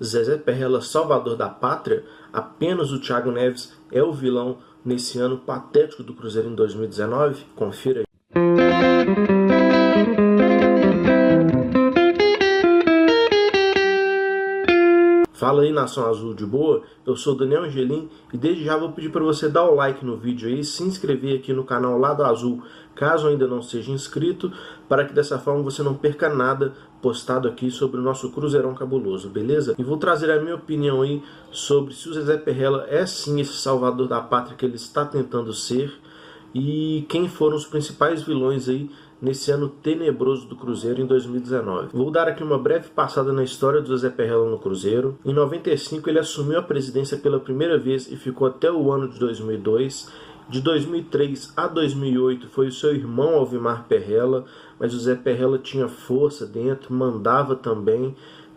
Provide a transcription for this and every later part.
Zezé Perrella, salvador da pátria? Apenas o Thiago Neves é o vilão nesse ano patético do Cruzeiro em 2019? Confira aí. Fala aí, Nação Azul, de boa? Eu sou Daniel Angelim e desde já vou pedir para você dar o like no vídeo aí, se inscrever aqui no canal Lado Azul, caso ainda não seja inscrito, para que dessa forma você não perca nada postado aqui sobre o nosso Cruzeirão cabuloso, beleza? E vou trazer a minha opinião aí sobre se o Zezé Perrella é sim esse salvador da pátria que ele está tentando ser e quem foram os principais vilões aí nesse ano tenebroso do Cruzeiro em 2019. Vou dar aqui uma breve passada na história do Zezé Perrella no Cruzeiro. Em 95 ele assumiu a presidência pela primeira vez e ficou até o ano de 2002. De 2003 a 2008 foi o seu irmão Alvimar Perrella, mas o Zé Perrella tinha força dentro, mandava também,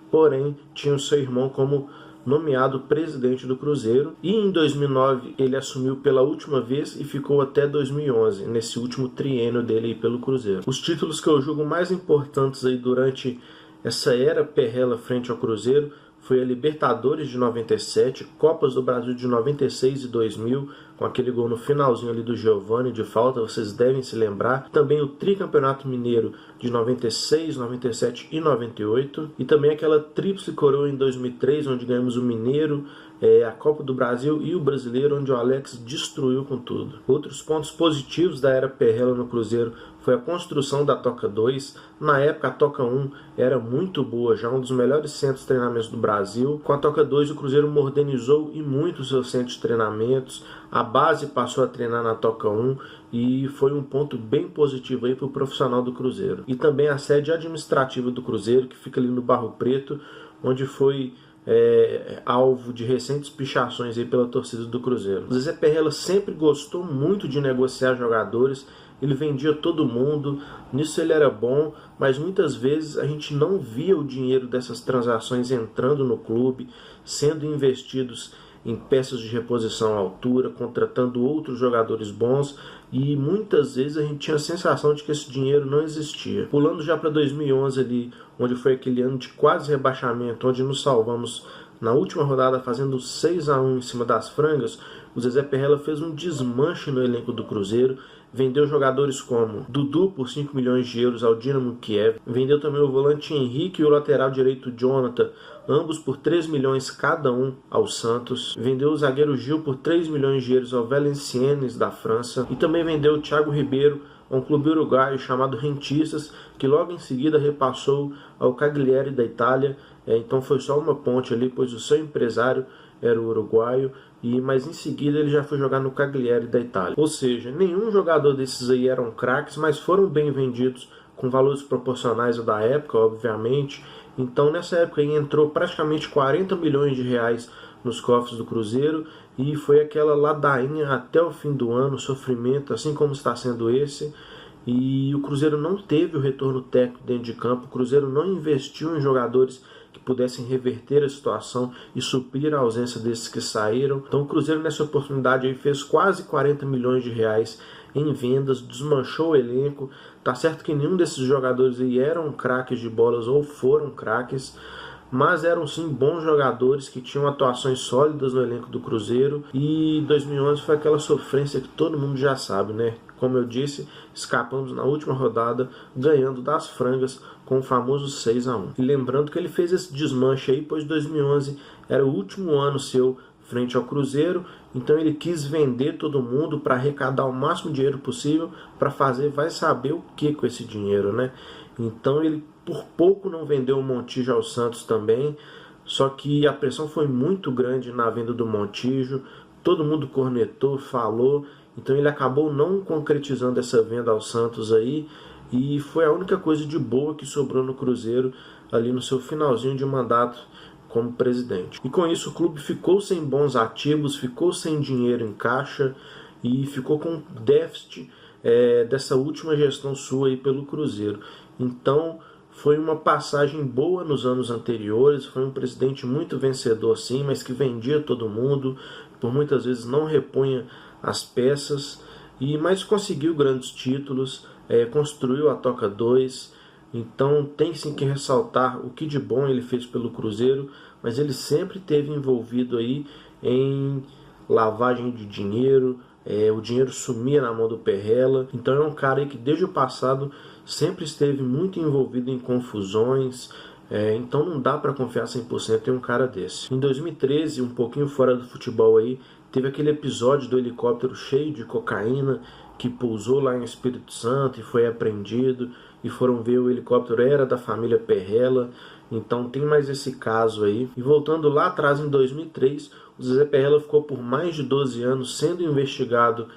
porém tinha o seu irmão como nomeado presidente do Cruzeiro, e em 2009 ele assumiu pela última vez e ficou até 2011, nesse último triênio dele aí pelo Cruzeiro. Os títulos que eu julgo mais importantes aí durante essa era Perrella frente ao Cruzeiro foi a Libertadores de 97, Copas do Brasil de 96 e 2000, com aquele gol no finalzinho ali do Giovani de falta, vocês devem se lembrar. Também o Tricampeonato Mineiro de 96, 97 e 98. E também aquela tríplice coroa em 2003, onde ganhamos o Mineiro, a Copa do Brasil e o Brasileiro, onde o Alex destruiu com tudo. Outros pontos positivos da era Perrella no Cruzeiro foi a construção da Toca 2. Na época a Toca 1 era muito boa, já um dos melhores centros de treinamentos do Brasil. Com a Toca 2 o Cruzeiro modernizou e muito os seus centros de treinamentos. A base passou a treinar na Toca 1 e foi um ponto bem positivo aí para o profissional do Cruzeiro. E também a sede administrativa do Cruzeiro, que fica ali no Barro Preto, onde foi alvo de recentes pichações aí pela torcida do Cruzeiro. O Zezé Perrella sempre gostou muito de negociar jogadores, ele vendia todo mundo, nisso ele era bom, mas muitas vezes a gente não via o dinheiro dessas transações entrando no clube, sendo investidos em peças de reposição à altura, contratando outros jogadores bons, e muitas vezes a gente tinha a sensação de que esse dinheiro não existia. Pulando já para 2011 ali, onde foi aquele ano de quase rebaixamento, onde nos salvamos na última rodada fazendo 6-1 em cima das frangas, o Zezé Perrella fez um desmanche no elenco do Cruzeiro, vendeu jogadores como Dudu por 5 milhões de euros ao Dinamo Kiev, vendeu também o volante Henrique e o lateral direito Jonathan, ambos por 3 milhões cada um ao Santos, vendeu o zagueiro Gil por 3 milhões de euros ao Valenciennes da França, e também vendeu o Thiago Ribeiro a um clube uruguaio chamado Rentistas, que logo em seguida repassou ao Cagliari da Itália. Então foi só uma ponte ali, pois o seu empresário era o uruguaio, mas em seguida ele já foi jogar no Cagliari da Itália. Ou seja, nenhum jogador desses aí eram craques, mas foram bem vendidos com valores proporcionais ao da época, obviamente. Então nessa época aí entrou praticamente 40 milhões de reais nos cofres do Cruzeiro, e foi aquela ladainha até o fim do ano, sofrimento, assim como está sendo esse. E o Cruzeiro não teve o retorno técnico dentro de campo, o Cruzeiro não investiu em jogadores que pudessem reverter a situação e suprir a ausência desses que saíram. Então o Cruzeiro nessa oportunidade aí fez quase 40 milhões de reais em vendas, desmanchou o elenco. Tá certo que nenhum desses jogadores aí eram craques de bolas ou foram craques, mas eram sim bons jogadores que tinham atuações sólidas no elenco do Cruzeiro. E 2011 foi aquela sofrência que todo mundo já sabe, né? Como eu disse, escapamos na última rodada, ganhando das frangas com o famoso 6-1. E lembrando que ele fez esse desmanche aí, pois 2011 era o último ano seu frente ao Cruzeiro, então ele quis vender todo mundo para arrecadar o máximo de dinheiro possível para fazer vai saber o que com esse dinheiro, né? Então ele por pouco não vendeu o Montijo ao Santos também, só que a pressão foi muito grande na venda do Montijo, todo mundo cornetou, falou, então ele acabou não concretizando essa venda ao Santos aí, e foi a única coisa de boa que sobrou no Cruzeiro ali no seu finalzinho de mandato como presidente. E com isso o clube ficou sem bons ativos, ficou sem dinheiro em caixa e ficou com déficit dessa última gestão sua aí pelo Cruzeiro. Então foi uma passagem boa nos anos anteriores, foi um presidente muito vencedor sim, mas que vendia todo mundo, por muitas vezes não repunha as peças, mas conseguiu grandes títulos, construiu a Toca 2, então tem sim que ressaltar o que de bom ele fez pelo Cruzeiro, mas ele sempre esteve envolvido aí em lavagem de dinheiro, o dinheiro sumia na mão do Perrella. Então é um cara aí que desde o passado sempre esteve muito envolvido em confusões, então não dá para confiar 100% em um cara desse. Em 2013, um pouquinho fora do futebol aí, teve aquele episódio do helicóptero cheio de cocaína que pousou lá em Espírito Santo e foi apreendido, e foram ver o helicóptero era da família Perrella. Então tem mais esse caso aí. E voltando lá atrás, em 2003, o Zezé Perrella ficou por mais de 12 anos sendo investigado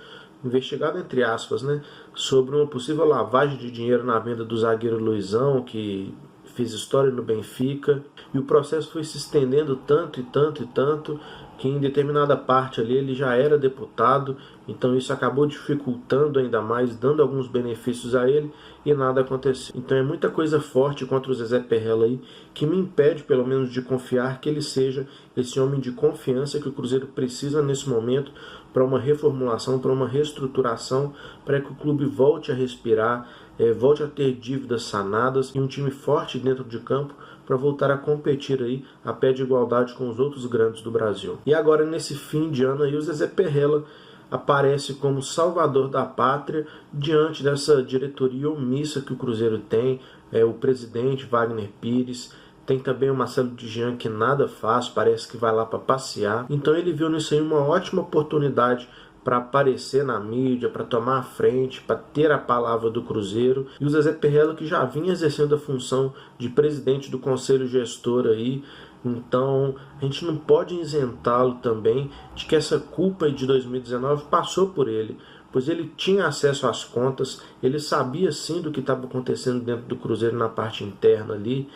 entre aspas, né, sobre uma possível lavagem de dinheiro na venda do zagueiro Luizão, que fez história no Benfica. E o processo foi se estendendo tanto e tanto e tanto, que em determinada parte ali ele já era deputado, então isso acabou dificultando ainda mais, dando alguns benefícios a ele, e nada aconteceu. Então é muita coisa forte contra o Zezé Perrella aí, que me impede pelo menos de confiar que ele seja esse homem de confiança que o Cruzeiro precisa nesse momento para uma reformulação, para uma reestruturação, para que o clube volte a respirar, volte a ter dívidas sanadas e um time forte dentro de campo para voltar a competir aí a pé de igualdade com os outros grandes do Brasil. E agora, nesse fim de ano aí, o Zezé Perrella aparece como salvador da pátria diante dessa diretoria omissa que o Cruzeiro tem, o presidente Wagner Pires, tem também o Marcelo Djian, que nada faz, parece que vai lá para passear. Então ele viu nisso aí uma ótima oportunidade para aparecer na mídia, para tomar a frente, para ter a palavra do Cruzeiro. E o Zezé Perrella, que já vinha exercendo a função de presidente do conselho gestor aí, então a gente não pode isentá-lo também de que essa culpa de 2019 passou por ele, pois ele tinha acesso às contas, ele sabia sim do que estava acontecendo dentro do Cruzeiro na parte interna ali,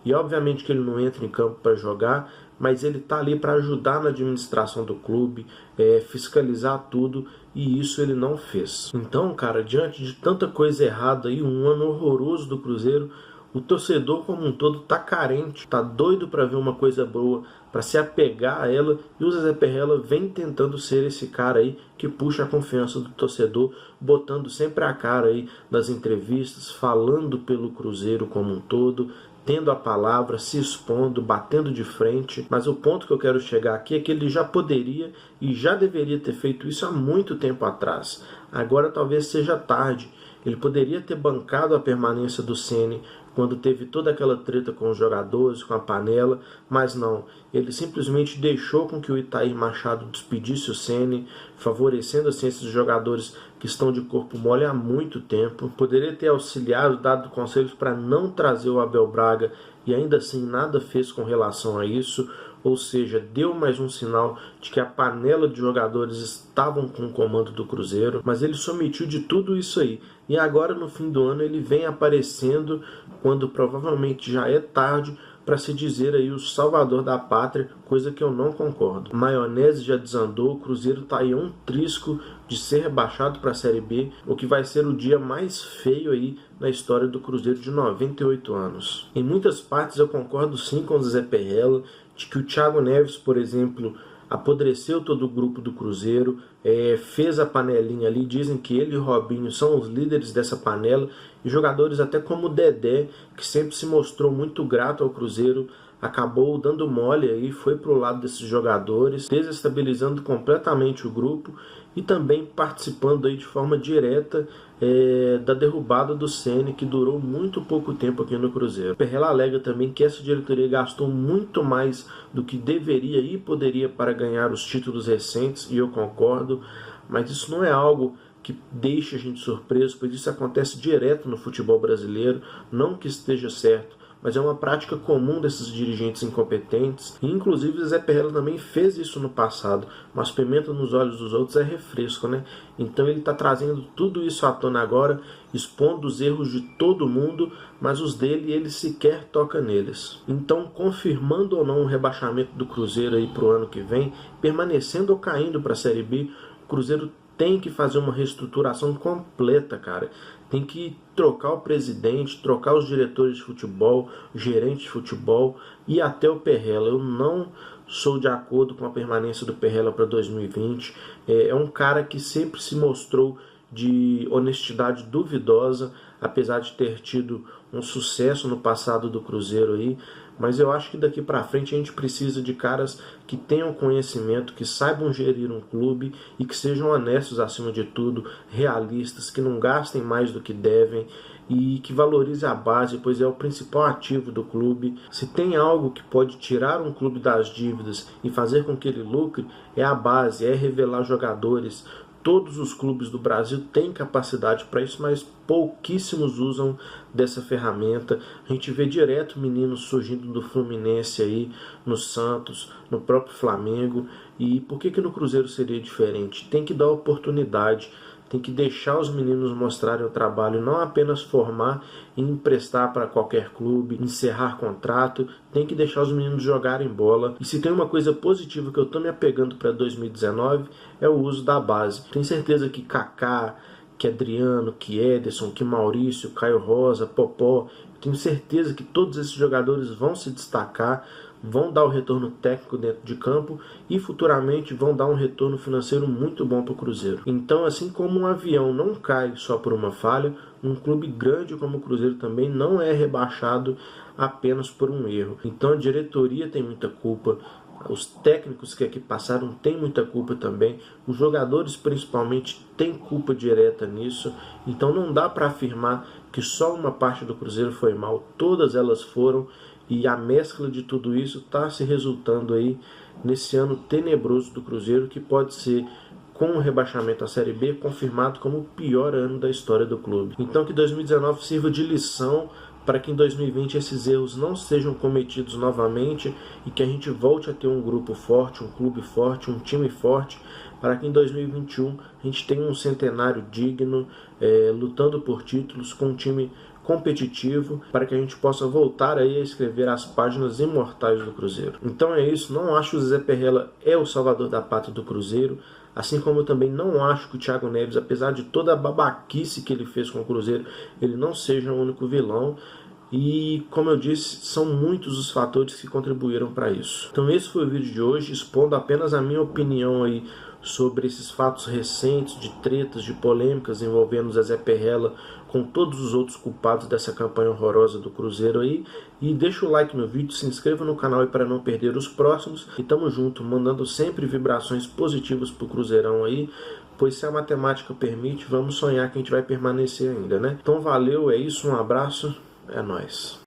e obviamente que ele não entra em campo para jogar, mas ele está ali para ajudar na administração do clube, fiscalizar tudo, e isso ele não fez. Então, cara, diante de tanta coisa errada aí, um ano horroroso do Cruzeiro, o torcedor como um todo tá carente, tá doido para ver uma coisa boa, para se apegar a ela, e o Zezé Perrella vem tentando ser esse cara aí que puxa a confiança do torcedor, botando sempre a cara aí nas entrevistas, falando pelo Cruzeiro como um todo, tendo a palavra, se expondo, batendo de frente. Mas o ponto que eu quero chegar aqui é que ele já poderia e já deveria ter feito isso há muito tempo atrás. Agora talvez seja tarde. Ele poderia ter bancado a permanência do Ceni quando teve toda aquela treta com os jogadores, com a panela, mas não. Ele simplesmente deixou com que o Itair Machado despedisse o Ceni, favorecendo assim esses jogadores que estão de corpo mole há muito tempo. Poderia ter auxiliado, dado conselhos para não trazer o Abel Braga, e ainda assim nada fez com relação a isso. Ou seja, deu mais um sinal de que a panela de jogadores estavam com o comando do Cruzeiro, mas ele se omitiu de tudo isso aí. E agora, no fim do ano, ele vem aparecendo quando provavelmente já é tarde para se dizer aí o salvador da pátria, coisa que eu não concordo. Maionese já desandou, o Cruzeiro está aí a um trisco de ser rebaixado para a Série B, o que vai ser o dia mais feio aí na história do Cruzeiro de 98 anos. Em muitas partes eu concordo sim com o Zezé Perrella, de que o Thiago Neves, por exemplo, apodreceu todo o grupo do Cruzeiro, fez a panelinha ali, dizem que ele e o Robinho são os líderes dessa panela, e jogadores até como o Dedé, que sempre se mostrou muito grato ao Cruzeiro, acabou dando mole aí, foi pro lado desses jogadores, desestabilizando completamente o grupo e também participando aí de forma direta da derrubada do Ceni, que durou muito pouco tempo aqui no Cruzeiro. Perrella alega também que essa diretoria gastou muito mais do que deveria e poderia para ganhar os títulos recentes, e eu concordo, mas isso não é algo que deixa a gente surpreso, pois isso acontece direto no futebol brasileiro, não que esteja certo, mas é uma prática comum desses dirigentes incompetentes, e inclusive o Zé Perrella também fez isso no passado, mas pimenta nos olhos dos outros é refresco, né? Então ele está trazendo tudo isso à tona agora, expondo os erros de todo mundo, mas os dele ele sequer toca neles. Então, confirmando ou não o rebaixamento do Cruzeiro aí para o ano que vem, permanecendo ou caindo para a Série B, o Cruzeiro tem que fazer uma reestruturação completa, cara. Tem que trocar o presidente, trocar os diretores de futebol, o gerente de futebol e até o Perrella. Eu não sou de acordo com a permanência do Perrella para 2020. É um cara que sempre se mostrou de honestidade duvidosa, apesar de ter tido um sucesso no passado do Cruzeiro aí, mas eu acho que daqui para frente a gente precisa de caras que tenham conhecimento, que saibam gerir um clube e que sejam honestos acima de tudo, realistas, que não gastem mais do que devem e que valorize a base, pois é o principal ativo do clube. Se tem algo que pode tirar um clube das dívidas e fazer com que ele lucre, é a base, é revelar jogadores. Todos os clubes do Brasil têm capacidade para isso, mas pouquíssimos usam dessa ferramenta. A gente vê direto meninos surgindo do Fluminense aí, no Santos, no próprio Flamengo. E por que no Cruzeiro seria diferente? Tem que dar oportunidade, tem que deixar os meninos mostrarem o trabalho, não apenas formar e emprestar para qualquer clube, encerrar contrato, tem que deixar os meninos jogarem bola. E se tem uma coisa positiva que eu estou me apegando para 2019, é o uso da base. Tenho certeza que Kaká, que Adriano, que Ederson, que Maurício, Caio Rosa, Popó, tenho certeza que todos esses jogadores vão se destacar, vão dar o retorno técnico dentro de campo e futuramente vão dar um retorno financeiro muito bom para o Cruzeiro. Então, assim como um avião não cai só por uma falha, um clube grande como o Cruzeiro também não é rebaixado apenas por um erro. Então a diretoria tem muita culpa, os técnicos que aqui passaram têm muita culpa também, os jogadores principalmente têm culpa direta nisso. Então não dá para afirmar que só uma parte do Cruzeiro foi mal, todas elas foram. E a mescla de tudo isso está se resultando aí nesse ano tenebroso do Cruzeiro, que pode ser, com o rebaixamento à Série B, confirmado como o pior ano da história do clube. Então que 2019 sirva de lição para que em 2020 esses erros não sejam cometidos novamente e que a gente volte a ter um grupo forte, um clube forte, um time forte, para que em 2021 a gente tenha um centenário digno, lutando por títulos, com um time competitivo, para que a gente possa voltar aí a escrever as páginas imortais do Cruzeiro. Então é isso, não acho que o Zé Perrella é o salvador da pátria do Cruzeiro, assim como eu também não acho que o Thiago Neves, apesar de toda a babaquice que ele fez com o Cruzeiro, ele não seja o único vilão. E, como eu disse, são muitos os fatores que contribuíram para isso. Então esse foi o vídeo de hoje, expondo apenas a minha opinião aí sobre esses fatos recentes de tretas, de polêmicas envolvendo o Zé Perrella com todos os outros culpados dessa campanha horrorosa do Cruzeiro aí. E deixa o like no vídeo, se inscreva no canal aí para não perder os próximos. E tamo junto, mandando sempre vibrações positivas pro Cruzeirão aí, pois se a matemática permite, vamos sonhar que a gente vai permanecer ainda, né? Então valeu, é isso, um abraço, é nóis.